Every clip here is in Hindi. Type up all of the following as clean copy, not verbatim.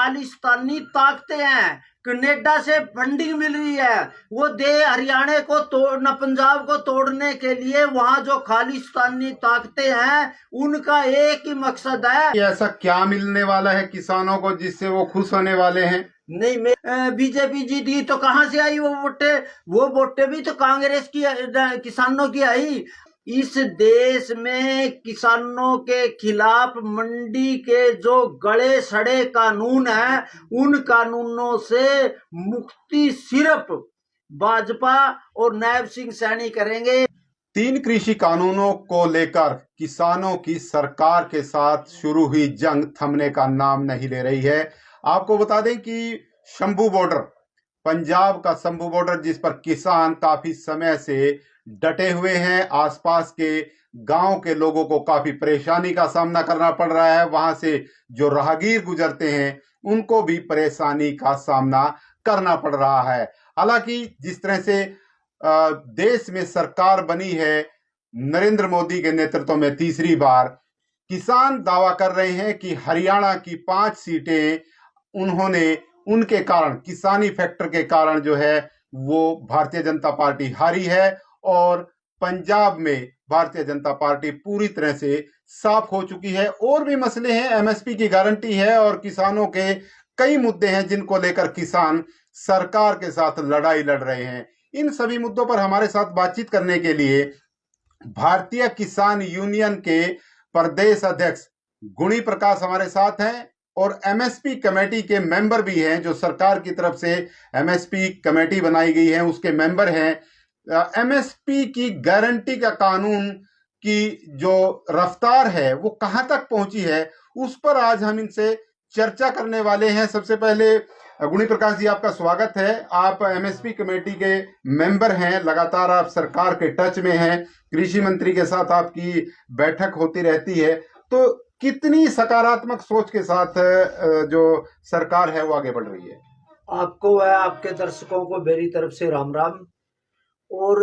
खालिस्तानी ताकतें हैं, कनाडा से फंडिंग मिल रही है, वो दे हरियाणा को तोड़ना, पंजाब को तोड़ने के लिए वहां जो खालिस्तानी ताकतें हैं उनका एक ही मकसद है। ऐसा क्या मिलने वाला है किसानों को जिससे वो खुश होने वाले हैं? नहीं, मैं बीजेपी जीती तो कहां से आई वो वोटें भी तो कांग्रेस की, किसानों की आई। इस देश में किसानों के खिलाफ मंडी के जो गड़े सड़े कानून हैं, उन कानूनों से मुक्ति सिर्फ भाजपा और नायब सिंह सैनी करेंगे। 3 कृषि कानूनों को लेकर किसानों की सरकार के साथ शुरू हुई जंग थमने का नाम नहीं ले रही है। आपको बता दें कि शंभू बॉर्डर, पंजाब का शंभू बॉर्डर, जिस पर किसान काफी समय से डटे हुए हैं, आसपास के गांव के लोगों को काफी परेशानी का सामना करना पड़ रहा है। वहां से जो राहगीर गुजरते हैं उनको भी परेशानी का सामना करना पड़ रहा है। हालांकि जिस तरह से देश में सरकार बनी है नरेंद्र मोदी के नेतृत्व में तीसरी बार, किसान दावा कर रहे हैं कि हरियाणा की 5 सीटें उन्होंने उनके कारण, किसानी फैक्टर के कारण जो है वो भारतीय जनता पार्टी हारी है, और पंजाब में भारतीय जनता पार्टी पूरी तरह से साफ हो चुकी है। और भी मसले हैं, एमएसपी की गारंटी है और किसानों के कई मुद्दे हैं जिनको लेकर किसान सरकार के साथ लड़ाई लड़ रहे हैं। इन सभी मुद्दों पर हमारे साथ बातचीत करने के लिए भारतीय किसान यूनियन के प्रदेश अध्यक्ष गुणी प्रकाश हमारे साथ हैं, और एमएसपी कमेटी के मेंबर भी हैं, जो सरकार की तरफ से एमएसपी कमेटी बनाई गई है उसके मेंबर हैं। एमएसपी की गारंटी का कानून की जो रफ्तार है वो कहां तक पहुंची है, उस पर आज हम इनसे चर्चा करने वाले हैं। सबसे पहले गुणी प्रकाश जी, आपका स्वागत है। आप एमएसपी कमेटी के मेंबर हैं, लगातार आप सरकार के टच में हैं, कृषि मंत्री के साथ आपकी बैठक होती रहती है, तो कितनी सकारात्मक सोच के साथ जो सरकार है वो आगे बढ़ रही है? आपको व आपके दर्शकों को मेरी तरफ से राम राम। और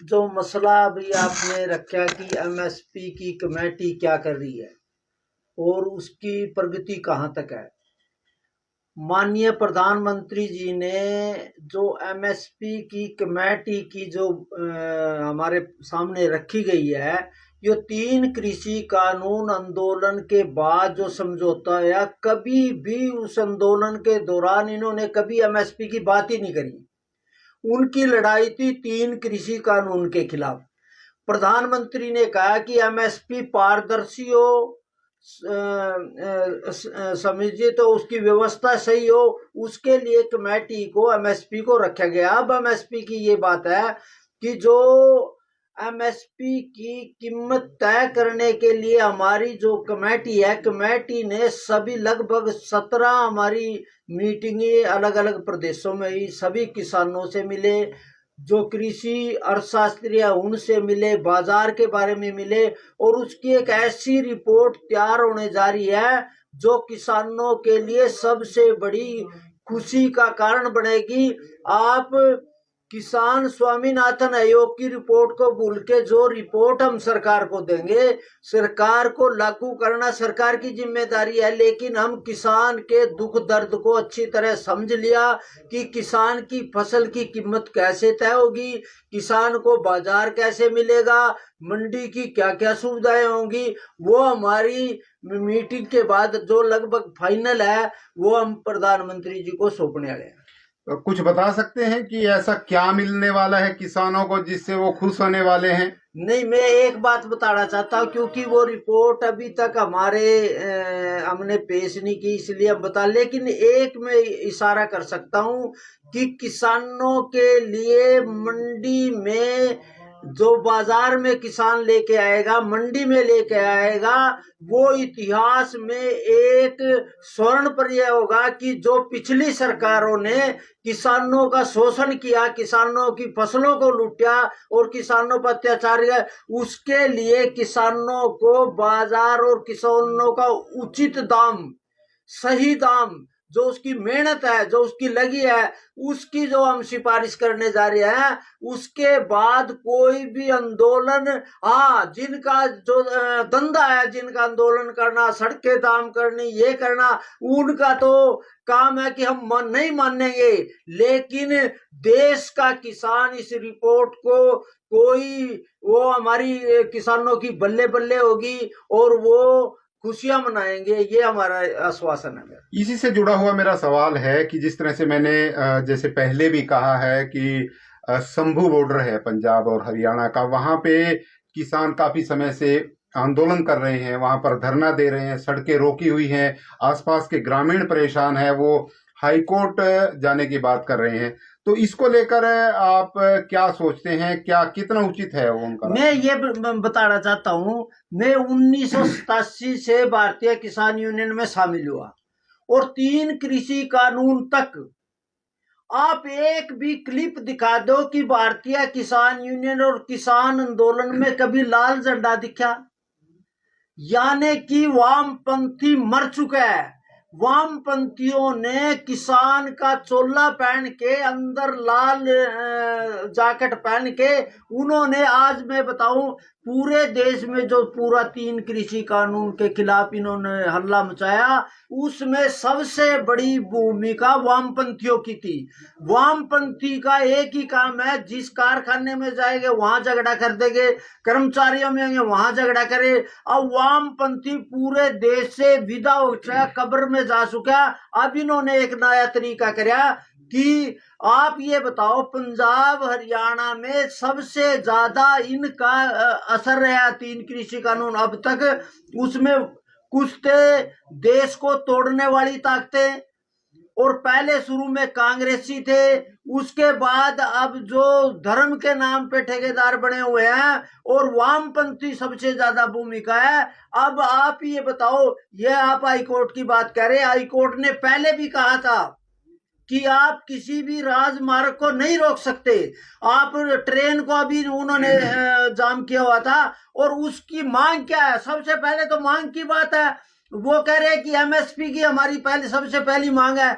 जो मसला अभी आपने रखा कि एमएसपी की कमेटी क्या कर रही है और उसकी प्रगति कहाँ तक है, माननीय प्रधानमंत्री जी ने जो एमएसपी की कमेटी की जो हमारे सामने रखी गई है, ये 3 कृषि कानून आंदोलन के बाद जो समझौता है, कभी भी उस आंदोलन के दौरान इन्होंने कभी एमएसपी की बात ही नहीं करी। उनकी लड़ाई थी 3 कृषि कानून के खिलाफ। प्रधानमंत्री ने कहा कि एमएसपी पारदर्शी हो, समझिए तो उसकी व्यवस्था सही हो, उसके लिए कमेटी को, एमएसपी को रखा गया। अब एमएसपी की ये बात है कि जो एमएसपी की कीमत तय करने के लिए हमारी जो कमेटी है, कमेटी ने सभी लगभग 17 हमारी मीटिंगें अलग अलग प्रदेशों में ही, सभी किसानों से मिले, जो कृषि अर्थशास्त्री है उनसे मिले, बाजार के बारे में मिले, और उसकी एक ऐसी रिपोर्ट तैयार होने जा रही है जो किसानों के लिए सबसे बड़ी खुशी का कारण बनेगी। आप किसान स्वामीनाथन आयोग की रिपोर्ट को भूल के जो रिपोर्ट हम सरकार को देंगे, सरकार को लागू करना सरकार की जिम्मेदारी है, लेकिन हम किसान के दुख दर्द को अच्छी तरह समझ लिया कि किसान की फसल की कीमत कैसे तय होगी, किसान को बाजार कैसे मिलेगा, मंडी की क्या क्या सुविधाएं होंगी, वो हमारी मीटिंग के बाद जो लगभग फाइनल है वो हम प्रधानमंत्री जी को सौंपने वाले हैं। कुछ बता सकते हैं कि ऐसा क्या मिलने वाला है किसानों को जिससे वो खुश होने वाले हैं? नहीं, मैं एक बात बताना चाहता हूँ, क्योंकि वो रिपोर्ट अभी तक हमने पेश नहीं की, इसलिए हम बता, लेकिन एक मैं इशारा कर सकता हूँ कि किसानों के लिए मंडी में जो बाजार में किसान लेके आएगा, मंडी में लेके आएगा, वो इतिहास में एक स्वर्ण पर्याय होगा कि जो पिछली सरकारों ने किसानों का शोषण किया, किसानों की फसलों को लूटा और किसानों पर अत्याचार किया, उसके लिए किसानों को बाजार और किसानों का उचित दाम, सही दाम जो उसकी मेहनत है, जो उसकी लगी है, उसकी जो हम सिफारिश करने जा रहे हैं। उसके बाद कोई भी आंदोलन, हाँ, जिनका जो धंधा है, जिनका आंदोलन करना, सड़कें जाम करनी, ये करना, उनका तो काम है कि हम नहीं मानेंगे। लेकिन देश का किसान इस रिपोर्ट को कोई, वो हमारी किसानों की बल्ले बल्ले होगी और वो खुशियां मनाएंगे, ये हमारा आश्वासन है। इसी से जुड़ा हुआ मेरा सवाल है कि जिस तरह से मैंने जैसे पहले भी कहा है कि शंभू बॉर्डर है पंजाब और हरियाणा का, वहां पे किसान काफी समय से आंदोलन कर रहे हैं, वहां पर धरना दे रहे हैं, सड़कें रोकी हुई हैं, आसपास के ग्रामीण परेशान है, वो हाईकोर्ट जाने की बात कर रहे हैं। तो इसको लेकर आप क्या सोचते हैं, क्या कितना उचित है वो उनका? मैं ये बताना चाहता हूँ, मैं 1987 से भारतीय किसान यूनियन में शामिल हुआ और 3 कृषि कानून तक आप एक भी क्लिप दिखा दो कि भारतीय किसान यूनियन और किसान आंदोलन में कभी लाल झंडा दिखा? यानी कि वामपंथी मर चुका है। वामपंथियों ने किसान का चोला पहन के, अंदर लाल जैकेट पहन के, उन्होंने, आज मैं बताऊं, पूरे देश में जो पूरा 3 कृषि कानून के खिलाफ इन्होंने हल्ला मचाया, उसमें सबसे बड़ी भूमिका वामपंथियों की थी। वामपंथी का एक ही काम है, जिस कारखाने में जाएंगे वहां झगड़ा कर देंगे, कर्मचारियों में आएंगे वहां झगड़ा करे। अब वामपंथी पूरे देश से विदा हो चुका, कब्र में जा चुका। अब इन्होंने एक नया तरीका कराया कि आप ये बताओ, पंजाब हरियाणा में सबसे ज्यादा इनका असर रहा 3 कृषि कानून अब तक, उसमें कुछ थे देश को तोड़ने वाली ताकतें, और पहले शुरू में कांग्रेसी थे, उसके बाद अब जो धर्म के नाम पे ठेकेदार बने हुए हैं, और वामपंथी सबसे ज्यादा भूमिका है। अब आप ये बताओ, ये आप हाईकोर्ट की बात कर रहे हैं, हाईकोर्ट ने पहले भी कहा था कि आप किसी भी राजमार्ग को नहीं रोक सकते। आप ट्रेन को अभी उन्होंने जाम किया हुआ था, और उसकी मांग क्या है? सबसे पहले तो मांग की बात है, वो कह रहे हैं कि एमएसपी की हमारी सबसे पहली मांग है।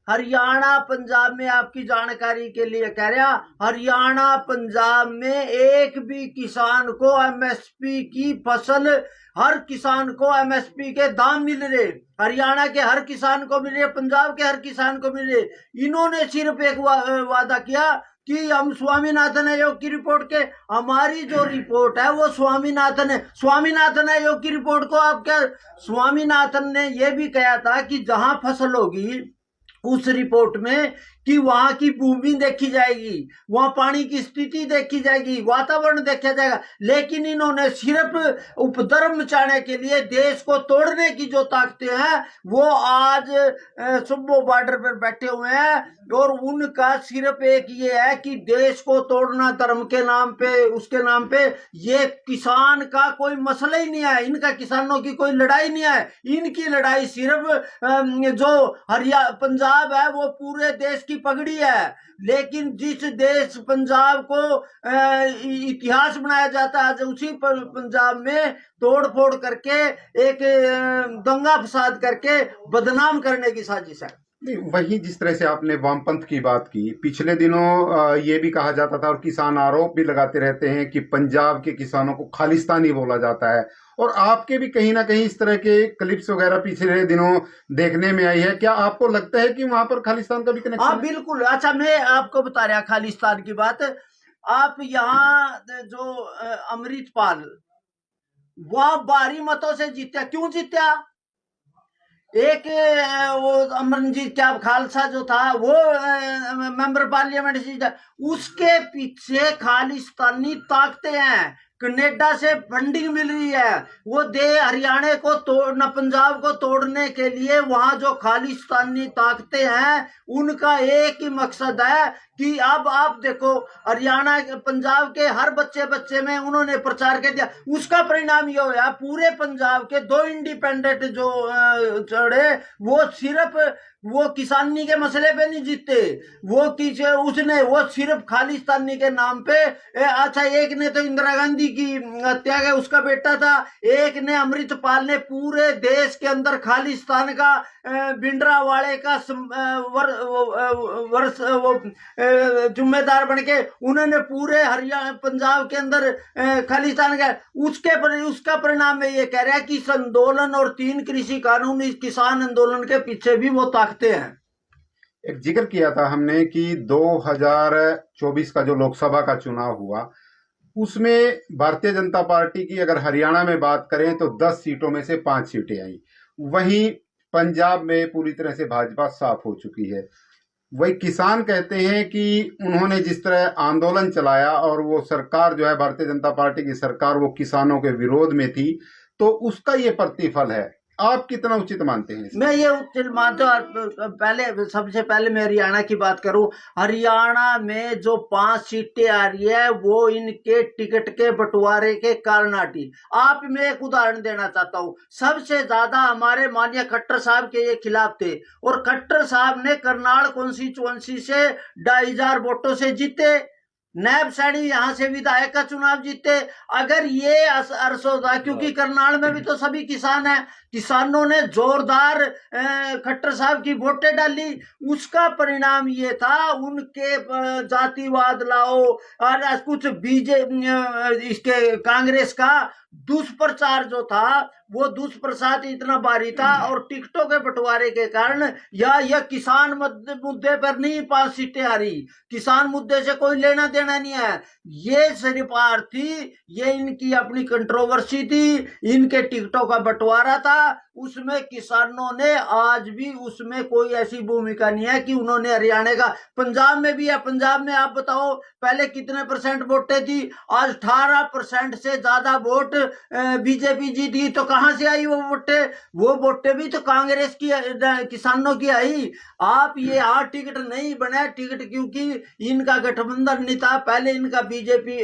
हरियाणा पंजाब में, आपकी जानकारी के लिए कह रहा, हरियाणा पंजाब में एक भी किसान को एमएसपी की फसल, हर किसान को एमएसपी के दाम मिल रहे, हरियाणा के हर किसान को मिल रहे, पंजाब के हर किसान को मिल रहे। इन्होंने सिर्फ एक वादा किया कि हम स्वामीनाथन आयोग की रिपोर्ट के, हमारी जो रिपोर्ट है वो स्वामीनाथन आयोग की रिपोर्ट को आप क्या, स्वामीनाथन ने यह भी कहा था कि जहां फसल होगी उस रिपोर्ट में कि वहां की भूमि देखी जाएगी, वहां पानी की स्थिति देखी जाएगी, वातावरण देखा जाएगा। लेकिन इन्होंने सिर्फ उपद्रव मचाने के लिए, देश को तोड़ने की जो ताकतें हैं, वो आज शंभू बॉर्डर पर बैठे हुए हैं, और उनका सिर्फ एक ये है कि देश को तोड़ना, धर्म के नाम पे, उसके नाम पे। ये किसान का कोई मसला ही नहीं है, इनका किसानों की कोई लड़ाई नहीं है। इनकी लड़ाई सिर्फ जो पंजाब है वो पूरे देश की पगड़ी है। लेकिन जिस देश पंजाब को इतिहास बनाया जाता है, उसी पंजाब में तोड़ फोड़ करके, एक दंगा फसाद करके बदनाम करने की साजिश है। वही, जिस तरह से आपने वामपंथ की बात की, पिछले दिनों ये भी कहा जाता था और किसान आरोप भी लगाते रहते हैं कि पंजाब के किसानों को खालिस्तानी बोला जाता है, और आपके भी कहीं ना कहीं इस तरह के क्लिप्स वगैरह पिछले दिनों देखने में आई है। क्या आपको लगता है कि वहां पर खालिस्तान का भी कनेक्शन? हाँ बिल्कुल। अच्छा, मैं आपको बता रहा खालिस्तान की बात। आप यहाँ जो अमृतपाल, वह भारी मतों से जीता। क्यों जीता? एक वो अमरजीत क्या खालसा जो था, वो मेंबर पार्लियामेंट जीता। उसके पीछे खालिस्तानी ताकतें हैं, कनाडा से फंडिंग मिल रही है। वो हरियाणा को तोड़ना, पंजाब को तोड़ने के लिए वहां जो खालिस्तानी ताकतें हैं, उनका एक ही मकसद है कि अब आप देखो, हरियाणा पंजाब के हर बच्चे में उन्होंने प्रचार कर दिया। उसका परिणाम ये हुआ, पूरे पंजाब के 2 इंडिपेंडेंट जो चढ़े, वो सिर्फ वो किसानी के मसले पे नहीं जीते, वो सिर्फ खालिस्तानी के नाम पे। अच्छा, एक ने तो इंदिरा गांधी गांधी की हत्या के उसका बेटा था, एक ने अमृतपाल ने पूरे देश के अंदर खालिस्तान का भिंडरावाले का जिम्मेदार बन के उन्होंने पूरे हरियाणा पंजाब के अंदर खालिस्तान का उसका परिणाम में ये कह रहा है कि इस आंदोलन और 3 कृषि कानून इस किसान आंदोलन के पीछे भी वो ताकते हैं। एक जिक्र किया था हमने कि 2024 का जो लोकसभा का चुनाव हुआ उसमें भारतीय जनता पार्टी की अगर हरियाणा में बात करें तो 10 सीटों में से 5 सीटें आई। वहीं पंजाब में पूरी तरह से भाजपा साफ हो चुकी है। वही किसान कहते हैं कि उन्होंने जिस तरह आंदोलन चलाया और वो सरकार जो है भारतीय जनता पार्टी की सरकार वो किसानों के विरोध में थी, तो उसका ये प्रतिफल है। आप कितना उचित मानते हैं? मैं ये उचित मानता हूँ। पहले सबसे पहले मैं हरियाणा की बात करूं, हरियाणा में जो 5 सीटें आ रही है वो इनके टिकट के बंटवारे के कारण आती। आप मैं एक उदाहरण देना चाहता हूं। सबसे ज्यादा हमारे माननीय खट्टर साहब के ये खिलाफ थे और खट्टर साहब ने करनाल कॉन्स्टिट्यूएंसी से 2500 वोटों से जीते। नायब सैनी यहां से विधायक का चुनाव जीते। अगर ये अर्स होता, क्योंकि करनाल में भी तो सभी किसान हैं, किसानों ने जोरदार खट्टर साहब की वोटें डाली, उसका परिणाम ये था उनके जातिवाद लाओ और कुछ इसके कांग्रेस का दुष्प्रचार जो था वो दुष्प्रचार इतना भारी था और टिकटों के बंटवारे के कारण यह किसान मुद्दे पर नहीं 5 सीटें आ रही। किसान मुद्दे से कोई लेना देना नहीं है, ये सिर्फ थी, ये इनकी अपनी कंट्रोवर्सी थी, इनके टिकटों का बंटवारा था। उसमें किसानों ने आज भी उसमें कोई ऐसी भूमिका नहीं है कि उन्होंने हरियाणा का, पंजाब में भी है। पंजाब में आप बताओ पहले कितने % वोटें थी, आज 18% से ज्यादा वोट बीजेपी जीती। तो कहां से आई वो वोटें? वो वोटें भी तो कांग्रेस की किसानों की आई। आप ये टिकट नहीं बने, टिकट क्योंकि इनका गठबंधन नहीं था, पहले इनका बीजेपी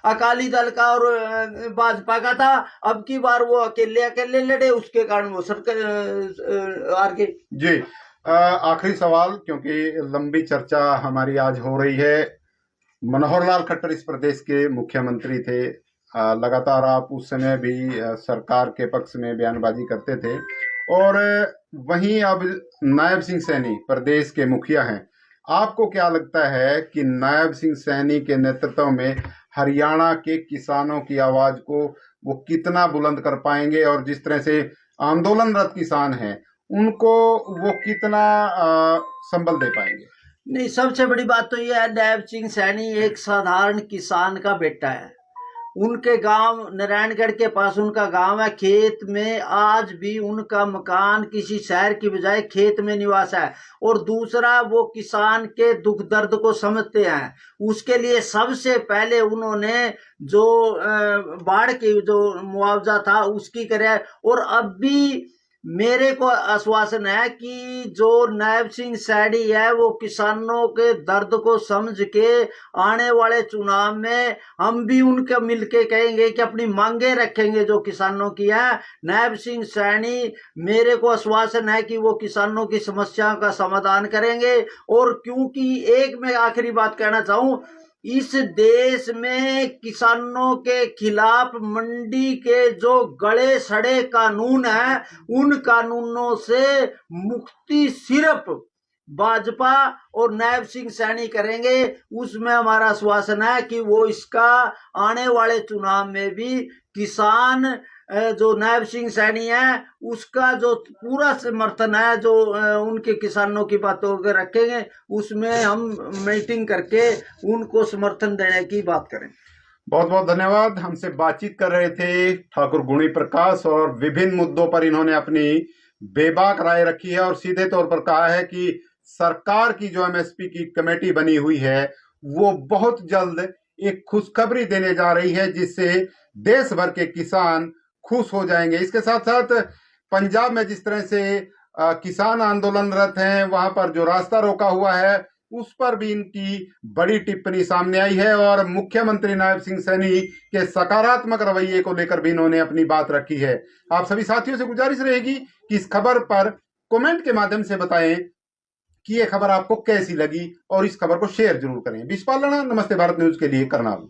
अकाली दल का और भाजपा का था। अब की बार वो अकेले लड़े, उसके कारण वो सरकार हार गई। जी, आखिरी सवाल, क्योंकि लंबी चर्चा हमारी आज हो रही है। मनोहर लाल खट्टर इस प्रदेश के मुख्यमंत्री थे, लगातार आप उस समय भी सरकार के पक्ष में बयानबाजी करते थे और वहीं अब नायब सिंह सैनी प्रदेश के मुखिया हैं। आपको क्या लगता है कि नायब सिंह सैनी के नेतृत्व में हरियाणा के किसानों की आवाज को वो कितना बुलंद कर पाएंगे और जिस तरह से आंदोलनरत किसान हैं उनको वो कितना संबल दे पाएंगे? नहीं, सबसे बड़ी बात तो यह है, नायब सिंह सैनी एक साधारण किसान का बेटा है। उनके गांव नारायणगढ़ के पास उनका गांव है, खेत में आज भी उनका मकान किसी शहर की बजाय खेत में निवास है। और दूसरा, वो किसान के दुख दर्द को समझते हैं। उसके लिए सबसे पहले उन्होंने जो बाढ़ की जो मुआवजा था उसकी करे। और अब भी मेरे को आश्वासन है कि जो नायब सिंह सैनी है वो किसानों के दर्द को समझ के आने वाले चुनाव में हम भी उनके मिलके कहेंगे कि अपनी मांगे रखेंगे जो किसानों की है। नायब सिंह सैनी मेरे को आश्वासन है कि वो किसानों की समस्याओं का समाधान करेंगे। और क्योंकि एक मैं आखिरी बात कहना चाहूं, इस देश में किसानों के खिलाफ मंडी के जो गड़े सड़े कानून हैं उन कानूनों से मुक्ति सिर्फ भाजपा और नायब सिंह सैनी करेंगे। उसमें हमारा आश्वासन है कि वो इसका आने वाले चुनाव में भी किसान जो नायब सिंह सैनी है उसका जो पूरा समर्थन है, जो उनके किसानों की बातों को रखेंगे, उसमें हम मीटिंग करके उनको समर्थन देने की बात करें। बहुत बहुत धन्यवाद। हमसे बातचीत कर रहे थे ठाकुर गुणी प्रकाश और विभिन्न मुद्दों पर इन्होंने अपनी बेबाक राय रखी है और सीधे तौर पर कहा है कि सरकार की जो एमएसपी की कमेटी बनी हुई है वो बहुत जल्द एक खुशखबरी देने जा रही है जिससे देश भर के किसान खुश हो जाएंगे। इसके साथ साथ पंजाब में जिस तरह से किसान आंदोलनरत हैं वहां पर जो रास्ता रोका हुआ है उस पर भी इनकी बड़ी टिप्पणी सामने आई है और मुख्यमंत्री नायब सिंह सैनी के सकारात्मक रवैये को लेकर भी इन्होंने अपनी बात रखी है। आप सभी साथियों से गुजारिश रहेगी कि इस खबर पर कमेंट के माध्यम से बताएं कि ये खबर आपको कैसी लगी और इस खबर को शेयर जरूर करें। विश्वपाल राणा, नमस्ते भारत न्यूज के लिए करनाल।